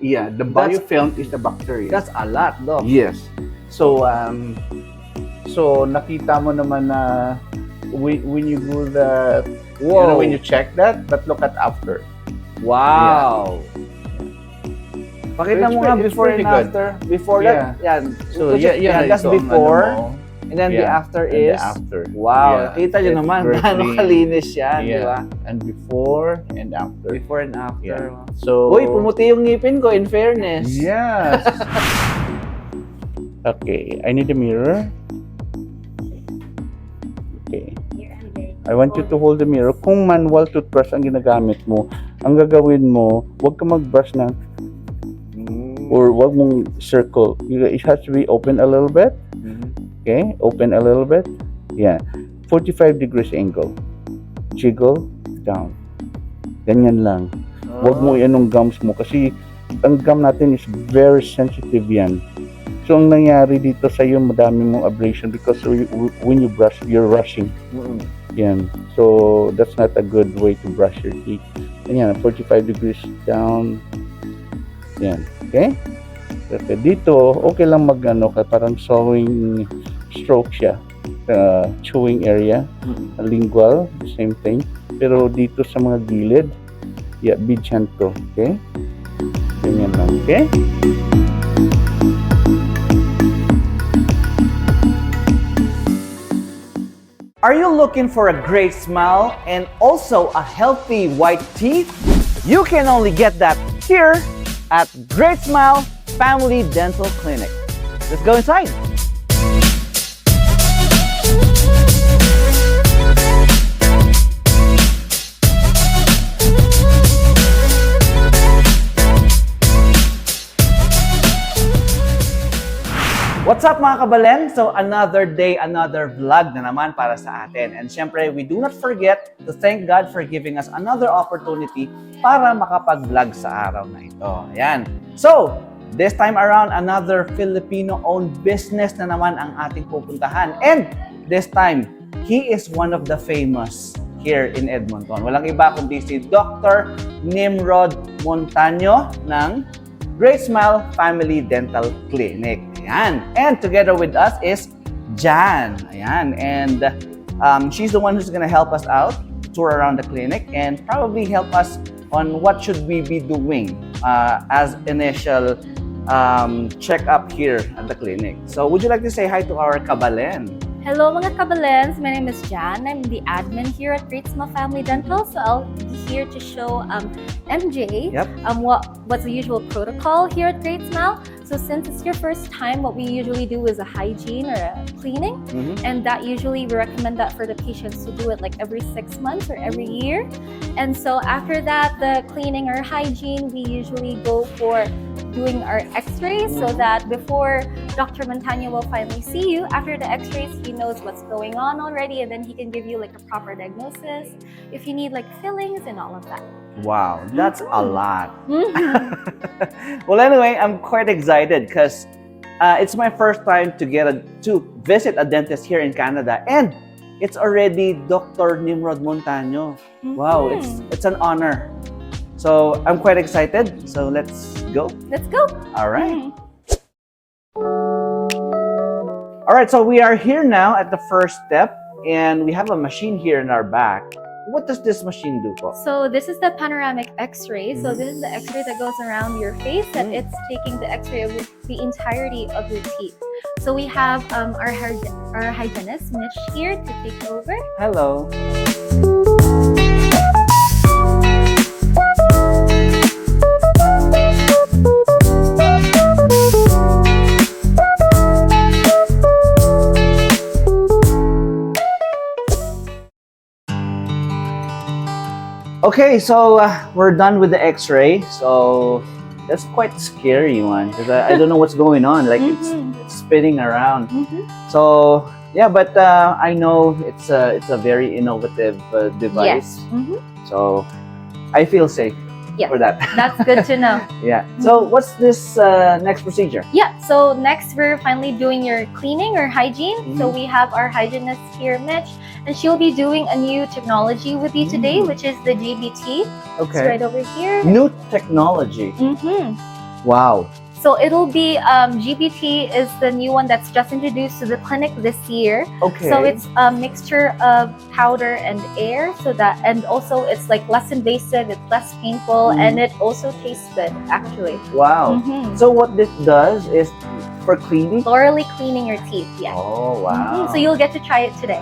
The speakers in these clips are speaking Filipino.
Yeah, the biofilm is the bacteria. That's a lot, Doc. Yes. So, so nakita mo naman na when you do the, when you check that, but look at after. Wow. Pakita mo nga before and after. Before that, yan. So, that's before. And then the after is, wow, kita nyo naman, gaano kalinis yan, di ba? And before and after. Before and after. So, uy, pumuti yung ngipin ko, in fairness. Yes. Okay, I need a mirror. Okay. I want you to hold the mirror. Kung manual toothbrush ang ginagamit mo, ang gagawin mo, huwag ka mag-brush na or huwag mong circle. It has to be open a little bit. Okay, open a little bit. Yeah, 45 degrees angle. Jiggle down. Ganyan lang. Huwag mo yan gums mo kasi ang gum natin is very sensitive yan. So, ang nangyari dito sa iyo, madami mong abrasion because when you brush, you're rushing. Yan. So, that's not a good way to brush your teeth. Ganyan, 45 degrees down. Yan. Okay? Okay. Dito, okay lang parang sawing stroke siya. Chewing area. Lingual, the same thing. Pero dito sa mga gilid, yeah, be gentle. Okay? Ganyan lang. Okay? Are you looking for a great smile and also a healthy white teeth? You can only get that here at Great Smile Family Dental Clinic. Let's go inside. What's up mga kabalen? So another day, another vlog na naman para sa atin. And syempre, we do not forget to thank God for giving us another opportunity para makapag-vlog sa araw na ito. Ayan. So, this time around, another Filipino-owned business na naman ang ating pupuntahan. And this time, he is one of the famous here in Edmonton. Walang iba kundi si Dr. Nimrod Montaño ng Great Smile Family Dental Clinic. Ayan. And together with us is Jan. Ayan. And she's the one who's gonna help us out, tour around the clinic, and probably help us on what should we be doing as initial check-up here at the clinic. So would you like to say hi to our kabalen? Hello mga kabalens, my name is Jan. I'm the admin here at Great Smile Family Dental. So I'll be here to show MJ what's the usual protocol here at Great Smile. So since it's your first time, what we usually do is a hygiene or a cleaning. And that usually we recommend that for the patients to do it like every 6 months or every year. And so after that, the cleaning or hygiene, we usually go for doing our x-rays so that before Dr. Montaño will finally see you, after the x-rays, he knows what's going on already, and then he can give you like a proper diagnosis if you need like fillings and all of that. Wow, that's a lot. Well, anyway, I'm quite excited because it's my first time to visit a dentist here in Canada, and it's already Dr. Nimrod Montaño. Wow, it's an honor. So I'm quite excited. So let's go. Let's go. All right. All right, so we are here now at the first step, and we have a machine here in our back. What does this machine do, po? So this is the panoramic x-ray. So this is the x-ray that goes around your face, and it's taking the x-ray of the entirety of your teeth. So we have our hygienist, Mitch, here to take over. Hello. Okay, so we're done with the x-ray. So that's quite a scary one because I don't know what's going on. Like it's spinning around. So yeah, but I know it's a very innovative device. Yes. So I feel safe for that. That's good to know. Yeah. So what's this next procedure? Yeah. So next we're finally doing your cleaning or hygiene. So we have our hygienist here, Mitch, and she'll be doing a new technology with you today, which is the GBT. Okay. It's right over here. New technology. Wow. So it'll be GBT is the new one that's just introduced to the clinic this year. Okay. So it's a mixture of powder and air, and also it's like less invasive, it's less painful, and it also tastes good actually. Wow. Mhm. So what this does is for cleaning. Thoroughly cleaning your teeth, yeah. Oh wow. So you'll get to try it today.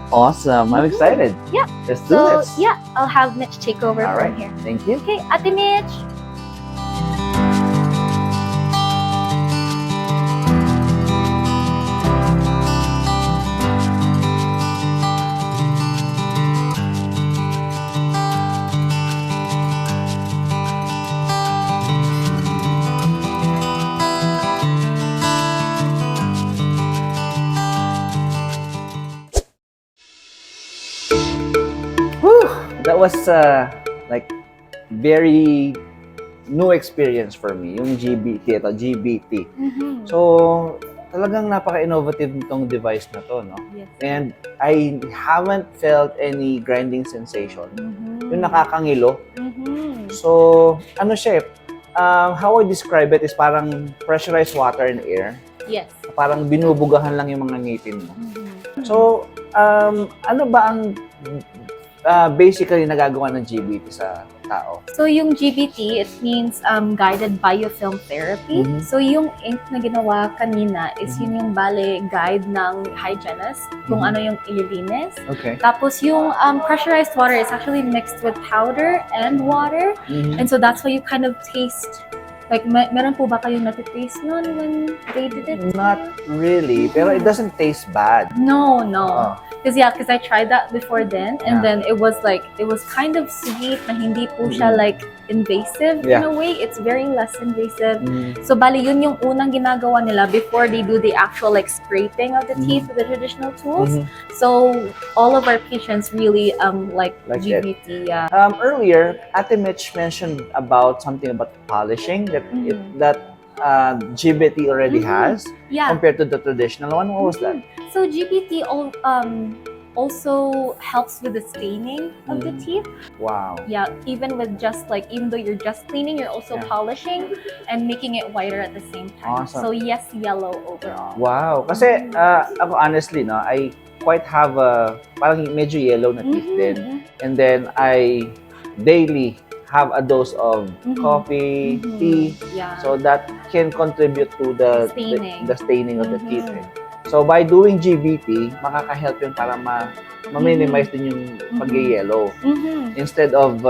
Awesome. I'm excited. Yeah. Let's do So this. yeah, I'll have Mitch take over All right. from here. Thank you. Okay, Ate Mitch. Whew, that was like very new experience for me, yung GBT. Mhm. So, talagang napaka-innovative nitong device na to, no? Yes. And I haven't felt any grinding sensation. Mhm. Yung nakakangilo. Mhm. So, ano siya how I describe it is parang pressurized water and air. Yes. Parang binubugahan lang yung mga ngipin mo. Mhm. So, ano ba ang basically nagagawa ng GBT sa tao? So yung GBT, it means guided biofilm therapy. Mhm. So yung ink na ginawa kanina is yun yung bale guide ng hygienist kung Mhm. ano yung ililinis. Okay. Tapos yung pressurized water is actually mixed with powder and water. Mhm. And so that's why you kind of taste, like meron po ba kayong natitaste nun when they did it? Not really, pero it doesn't taste bad. No. Oo. Because I tried that before then, and Yeah. then it was kind of sweet na hindi po siya Mhm. like invasive Yeah. in a way. It's very less invasive. Mhm. So bali yun yung unang ginagawa nila before they do the actual like scraping of the Mhm. teeth with the traditional tools. Mhm. So all of our patients really like Like GBT. Yeah. Earlier, Ate Mitch mentioned about something about polishing that Mhm. GBT already Mhm. has Yeah. compared to the traditional one. What was that? So GBT also helps with the staining of the Mhm. teeth. Wow. Yeah, even though you're just cleaning, you're also Yeah. polishing and making it whiter at the same time. Awesome. So yes, yellow overall. Wow. Kasi ako honestly, no, I quite have parang medyo yellow na teeth din. Mhm. And then I daily have a dose of Mhm. coffee, Mhm. tea, Yeah. so that can contribute to the Staining. the staining of the Mhm. teeth. So by doing GBT, makaka-help yun para ma-minimize din yung pag-yellow Mhm. instead of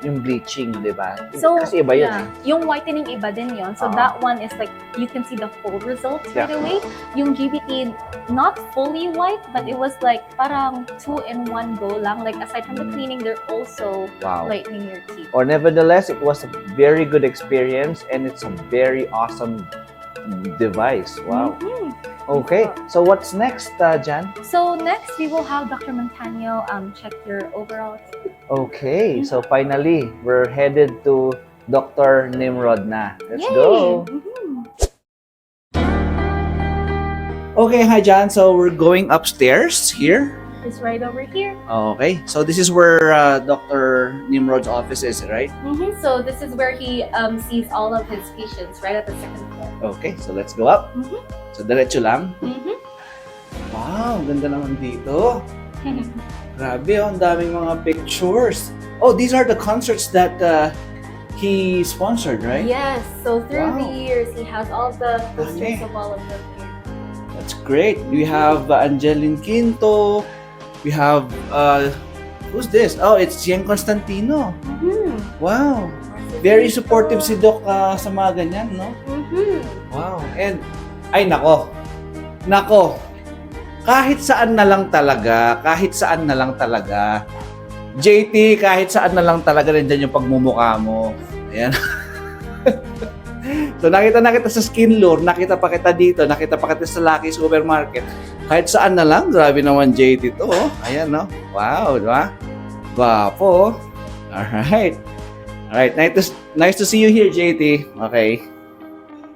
yung bleaching, di ba? So, Kasi iba yun. yeah, yung whitening iba din yun. So Oo. that one is like, you can see the full results Yeah. right away. Yung GBT, not fully white, but it was like parang 2-in-1 go lang. Like aside from the cleaning, they're also Wow. lightening your teeth. Or nevertheless, it was a very good experience and it's a very awesome device. Wow. Mhm. Okay, so what's next, Jan? So next, we will have Dr. Montaño check your overall teeth. Okay, so finally, we're headed to Dr. Nimrod na. Let's Yay! go. Mhm. Okay, hi Jan. So we're going upstairs here. It's right over here. Okay, so this is where Dr. Nimrod's office is, right? So this is where he sees all of his patients, right at the second floor. Okay, so let's go up. Mhm. So diretso lang. Mhm. Wow, ganda naman dito. Grabe, ang daming mga pictures. Oh, these are the concerts that he sponsored, right? Yes. So through Wow. the years, he has all the Okay. pictures of all of them here. That's great. We have Angeline Quinto. We have, who's this? Oh, it's Jen Constantino. Mhm. Wow. Very supportive si Doc sa mga ganyan, no? Mhm. Wow. And, ay nako. Nako. Kahit saan na lang talaga, JT, kahit saan na lang talaga nandyan yung pagmumukha mo. Ayan. So nakita sa skin lure, nakita pa kita dito, nakita pa kita sa Lucky Supermarket. Kahit saan na lang, grabe naman JT to. Oh. Ayan, no? Wow, di ba? Gwapo. Alright. Alright, nice to see you here, JT. Okay.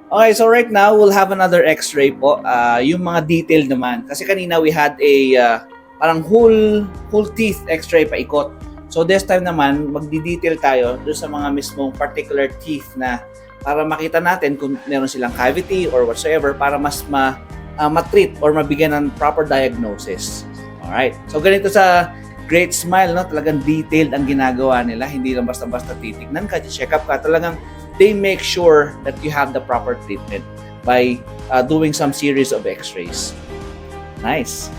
Okay, so right now, we'll have another x-ray po. Yung mga detail naman. Kasi kanina we had a parang whole teeth x-ray paikot. So this time naman, magdi-detail tayo doon sa mga mismong particular teeth na para makita natin kung meron silang cavity or whatsoever para mas ma-treat or mabigyan ng proper diagnosis. Alright. So ganito sa Great Smile, no? Talagang detailed ang ginagawa nila. Hindi lang basta-basta titignan ka, check up ka. Talagang they make sure that you have the proper treatment by doing some series of x-rays. Nice.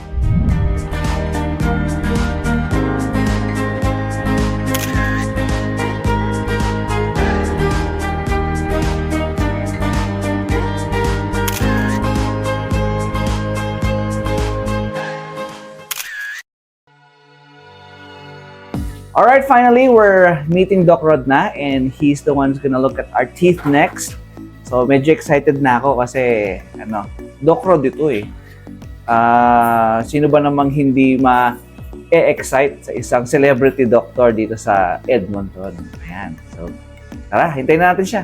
Alright, finally, we're meeting Doc Rod na and he's the one who's gonna look at our teeth next. So, medyo excited na ako kasi, Doc Rod ito eh. Sino ba namang hindi ma-excite sa isang celebrity doctor dito sa Edmonton? Ayan. So, tara, hintayin na natin siya.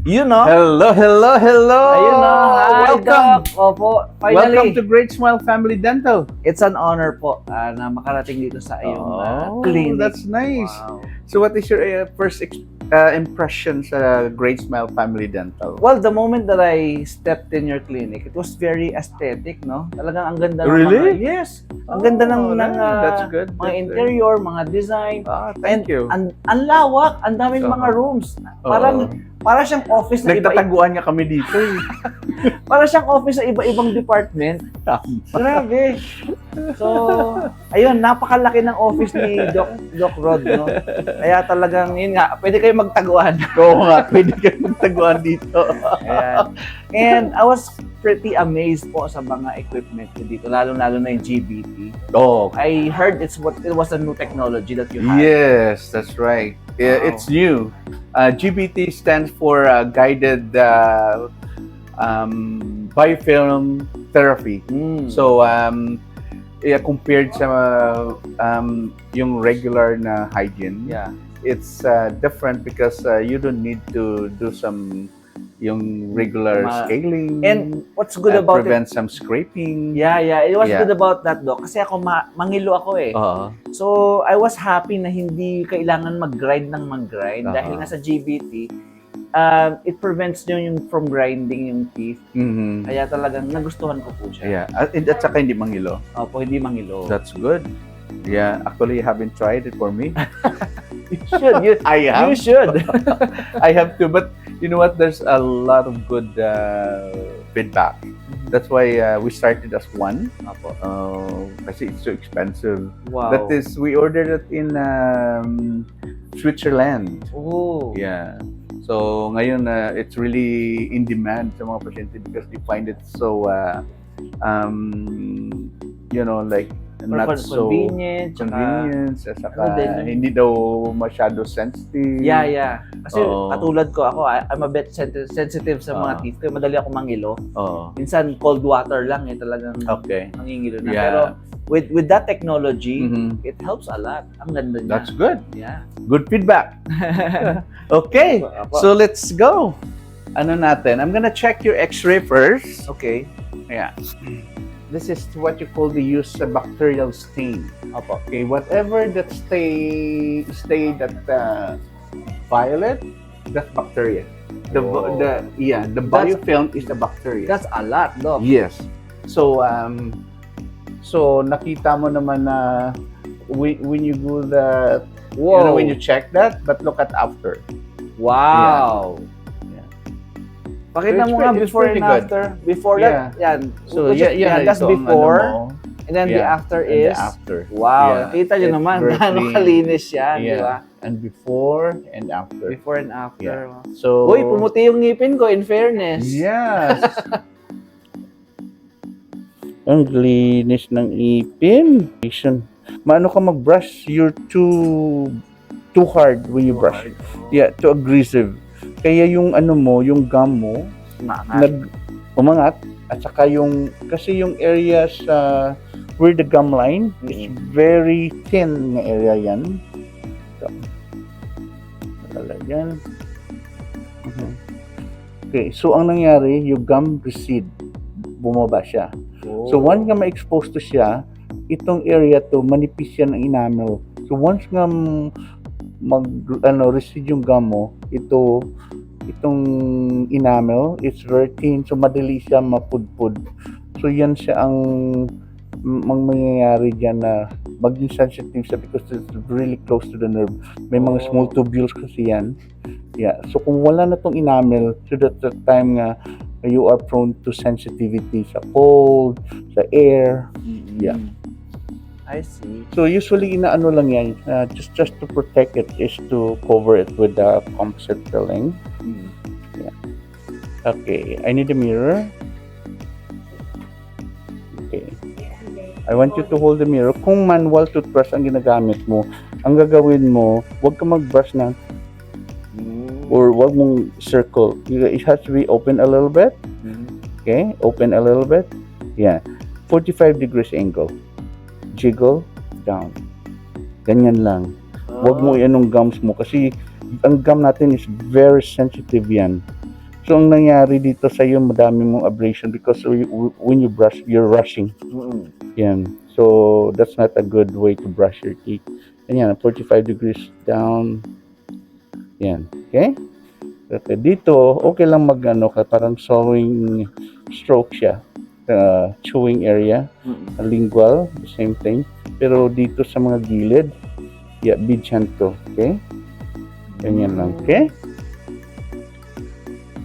Yun, no? Hello! Ayun, no? Hi, Welcome! Doc. Opo, finally. Welcome to Great Smile Family Dental. It's an honor po na makarating dito sa iyong clinic. That's nice. Wow. So what is your first impression sa Great Smile Family Dental? Well, the moment that I stepped in your clinic, it was very aesthetic, no? Talagang ang ganda ng Really? Yes. Ang ganda ng that's good. mga That's interior, mga design. Thank you. Ang lawak, ang daming mga rooms. Para siyang office na iba-iba. Nagtataguan niya kami dito eh. Para siyang office sa iba-ibang department. Grabe. So, ayun, napakalaki ng office ni Doc Rod, no? Kaya talagang, yun nga, pwede kayo magtaguan. Oo nga, pwede kayo magtaguan dito. Ayan. And I was pretty amazed po sa mga equipment ko dito, lalo-lalo na yung GBT. Oh, I heard it was a new technology that you had. yes, that's right. Yeah, Wow. it's new. GBT stands for Guided Biofilm Therapy. So, compared sa yung regular na hygiene, Yeah. it's different because you don't need to do yung regular scaling. And what's good about it? prevent some scraping. Yeah. It was Yeah. good about that, Doc. Kasi ako mangilo ako eh. So, I was happy na hindi kailangan mag-grind dahil nga sa GBT, it prevents nyo yung from grinding yung teeth. Mhm. Kaya talagang nagustuhan ko po siya. Yeah, at saka hindi mangilo. Opo, hindi mangilo. That's good. Yeah, actually, you haven't tried it for me. You should. I am. You should. I have to, but you know what? There's a lot of good feedback. That's why we started as one. Opo. Kasi it's so expensive. Wow. That is, we ordered it in Switzerland. Oh. Yeah. So ngayon, it's really in demand sa mga pasyente because they find it so, like not so convenient. convenience, at saka din, hindi daw masyado sensitive. Yeah. Kasi Oo. katulad ko, I'm a bit sensitive sa mga teeth ko. Madali ako mangilo. Oo. Minsan, cold water lang talagang Okay. mangingilo na. Yeah. Pero with that technology, Mhm. it helps a lot. Ang ganda niya. That's good. Yeah. Good feedback. Okay. Apo. So let's go. Ano natin? I'm gonna check your x-ray first. Okay. Yeah. This is what you call the use bacterial stain. Opo. Okay, whatever that stay that violet, that's bacteria. The biofilm is the bacteria. That's a lot, Doc. Yes. So nakita mo naman na when you do the when you check that, but look at after. Wow. Yeah. Pakita So mo nga it's before and pretty good. after. Before that, yan. So That's ito ang before. ano mo. And then the after And is, the after. wow, Yeah, kita nyo it's naman, very gaano clean. kalinis yan, di Yeah. ba? And before and after. Before and after. Yeah. So Uy, pumuti yung ngipin ko, in fairness. Yes. Ang linis ng ipin. Maano ka mag-brush? You're too hard when you brush. Yeah, too aggressive. Kaya yung yung gum mo, umangat. At saka kasi yung area sa where the gum line is very thin na area yan. So, nakalagyan. Okay, so ang nangyari, yung gum recede. Bumaba siya. So once nga ma-expose to siya, itong area to, manipis yan ang enamel. So once nga recede yung gum mo, ito, itong enamel, it's very thin, so madali siya mapudpud. So yan siya ang mangyayari dyan na maging sensitive siya because it's really close to the nerve. May mga small tubules kasi yan. Yeah. So kung wala na tong enamel, so that's the time nga you are prone to sensitivity sa cold, sa air. Yeah. I see. So usually inaano lang yan, just to protect it is to cover it with the composite filling. Yeah. Okay, I need a mirror. Okay. I want you to hold the mirror. Kung manual toothbrush ang ginagamit mo, ang gagawin mo, huwag ka mag-brush na or huwag mong circle. It has to be open a little bit. Okay, open a little bit. Yeah. 45 degrees angle. Jiggle down. Ganyan lang. Huwag mo yanong gums mo kasi ang gum natin is very sensitive yan. So ang nangyari dito sa iyo, madami mong abrasion because when you brush, you're rushing. Yan. So that's not a good way to brush your teeth. Ganyan, 45 degrees down. Yan. Okay? Okay. Dito, okay lang mag-ano ka, parang sawing stroke siya. Chewing area, lingual, the same thing. Pero dito sa mga gilid, yeah, bidyanto, okay? Ganyan lang, okay?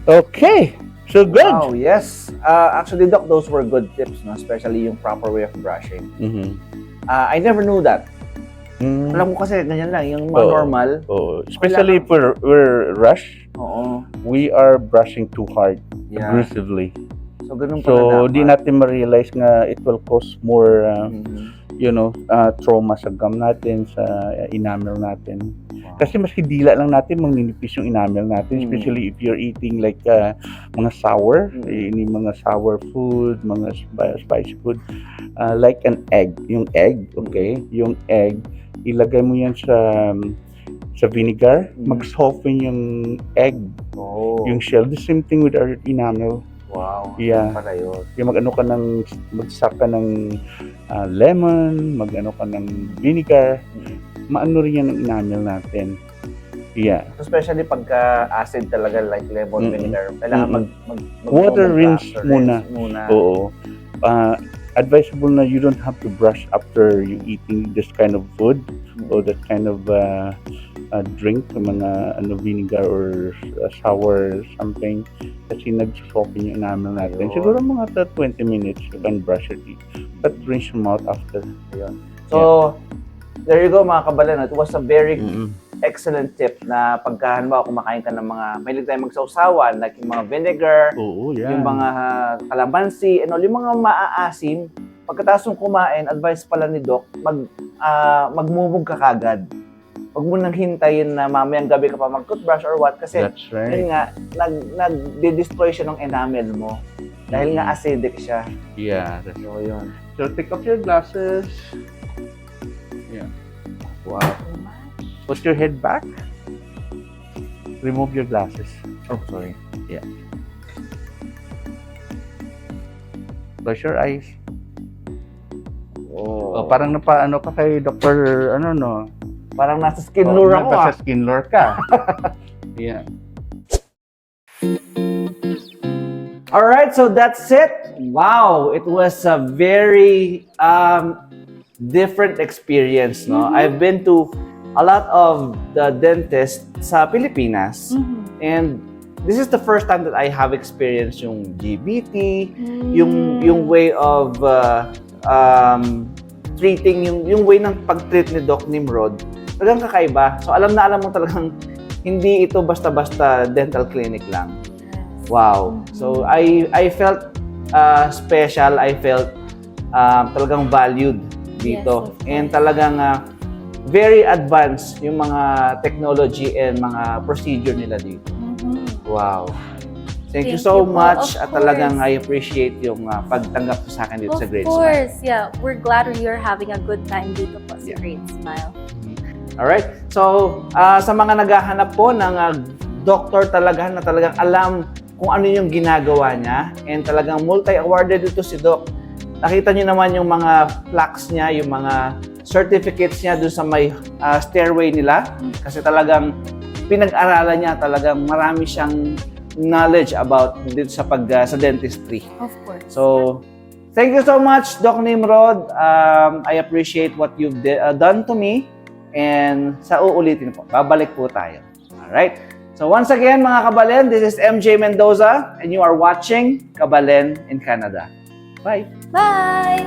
Okay, so good. Wow, yes. Actually, Doc, those were good tips, no? Especially yung proper way of brushing. I never knew that. Alam ko kasi ganyan lang, yung mga normal. Especially if we're rush, we are brushing too hard, aggressively. So, ganun pala di natin ma-realize nga it will cause more, trauma sa gum natin, sa enamel natin. Kasi maski dila lang natin, magninipis yung enamel natin, especially if you're eating like mga sour, mga sour food, mga spicy food, like an egg. Yung egg, okay? Yung egg, ilagay mo yan sa vinegar, mag-soften yung egg, yung shell. The same thing with our enamel. Wow. Yeah. Pala yun. Yung magsak ka ng lemon, mag-ano ka ng vinegar, maano rin yan ang enamel natin. Yeah. Especially pagka acid talaga like lemon vinegar, kailangan water rinse muna. Oo. Advisable na you don't have to brush after you eating this kind of food or that kind of drink, mga vinegar or sour something, kasi nag-soften yung enamel natin. Siguro mga 20 minutes you can brush your teeth, but rinse your mouth after. So, there you go mga kabalan. It was a very excellent tip na pagka halimbawa kumakain ka ng mga mahilig tayo magsawsawan, like yung mga vinegar, yung mga kalamansi, and all, yung mga maaasim, pagkatapos mong kumain, advice pala ni Doc, magmumog ka kagad. Huwag mo nang hintayin na mamayang gabi ka pa mag-toothbrush or what, kasi yun nga, nag-destroy siya ng enamel mo. Dahil nga acidic siya. Yeah. So, yun. So, take off your glasses. Yeah. Wow. Put your head back. Remove your glasses. Oh, sorry. Yeah. Close your eyes. Oh, parang napaano ka kay Dr. Parang nasa skin lure ako. Nasa skin lure ka. Yeah. Alright, so that's it. Wow, it was a very different experience, no? I've been to a lot of the dentists sa Pilipinas, and this is the first time that I have experienced yung GBT, yung way of treating, yung way ng pag-treat ni Doc Nimrod. Talagang kakaiba. So alam mo talagang hindi ito basta-basta dental clinic lang. Wow. So I felt special. I felt talagang valued dito. Yes, and talagang very advanced yung mga technology and mga procedure nila dito. Wow. Thank you so much. At talagang I appreciate yung pagtanggap sa akin dito sa Great Smile. Of course, yeah. We're glad you're having a good time dito po sa Great Smile. Alright. So, sa mga naghahanap po ng doctor talaga na talagang alam kung ano yung ginagawa niya, and talagang multi-awarded ito si Doc. Nakita niyo naman yung mga plaques niya, yung mga certificates niya doon sa may stairway nila, kasi talagang pinag-aralan niya, talagang marami siyang knowledge about dito sa sa dentistry. Of course. So, thank you so much, Doc Nimrod. I appreciate what you've done to me. And sa uulitin po, babalik po tayo. Alright? So once again, mga Kabalen, this is MJ Mendoza and you are watching Kabalen in Canada. Bye! Bye!